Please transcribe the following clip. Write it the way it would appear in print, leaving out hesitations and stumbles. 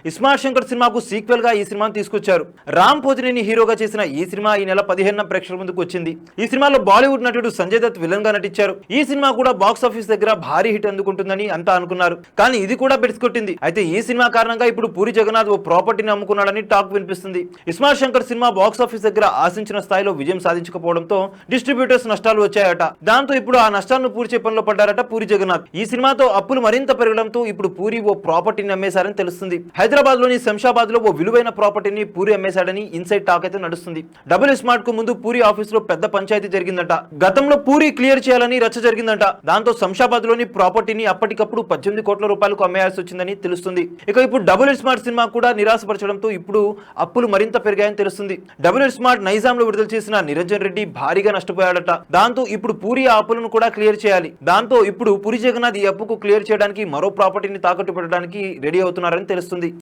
ఇస్మార్ట్ శంకర్ సినిమాకు సీక్వెల్ గా ఈ సినిమాను తీసుకొచ్చారు. రామ్ పోతినేని హీరోగా చేసిన ఈ సినిమా ఈ నెల 15న ప్రేక్షకుల ముందుకు వచ్చింది. ఈ సినిమాలో బాలీవుడ్ నటుడు సంజయ్ దత్ విలన్ గా నటించారు. ఈ సినిమా కూడా బాక్స్ ఆఫీస్ దగ్గర భారీ హిట్ అందుకుంటుందని అంతా అనుకున్నారు. కానీ ఇది కూడా బెడిసికొట్టింది. అయితే ఈ సినిమా కారణంగా ఇప్పుడు పూరి జగన్నాథ్ ఓ ప్రాపర్టీని అమ్ముకున్నాడని టాక్ వినిపిస్తుంది. ISmart Shankar cinema box office దగ్గర ఆశించిన స్థాయిలో విజయం సాధించకపోవడంతో డిస్ట్రిబ్యూటర్స్ నష్టాలు వచ్చాయట. దాంతో ఇప్పుడు ఆ నష్టాలను పూడ్చే పనిలో పడ్డారట పూరి జగన్నాథ్. ఈ సినిమాతో అప్పులు మరింత పెరగడంతో ఇప్పుడు పూరి ఓ ప్రాపర్టీని అమ్మేశారని తెలుస్తుంది. హైదరాబాద్ లోని శంషాబాద్ లో ఓ విలువైన ప్రాపర్టీని పూరి అమ్మేశాడని ఇన్సైడ్ టాక్ అయితే నడుస్తుంది. డబుల్ స్మార్ట్ కు ముందు పూరి ఆఫీస్ లో పెద్ద పంచాయతీ జరిగిందట. గతంలో పూరి క్లియర్ చేయాలని రచ్చ జరిగిందట. దాంతో శంషాబాద్ లోని ప్రాపర్టీని అప్పటికప్పుడు 18 కోట్ల రూపాయలకు అమ్మేయాల్సి వచ్చిందని తెలుస్తుంది. ఇక ఇప్పుడు డబుల్ స్మార్ట్ సినిమా కూడా నిరాశపరచడంతో ఇప్పుడు అప్పులు మరింత పెరిగాయని తెలుస్తుంది. డబుల్ స్మార్ట్ నైజాం లో విడుదల చేసిన నిరంజన్ రెడ్డి భారీగా నష్టపోయాడట. దాంతో ఇప్పుడు పూరి ఆ అప్పులను కూడా క్లియర్ చేయాలి. దాంతో ఇప్పుడు పూరి జగన్నాథ్ ఈ అప్పుకు క్లియర్ చేయడానికి మరో ప్రాపర్టీని తాకట్టు పెట్టడానికి రెడీ అవుతున్నారని తెలుస్తుంది.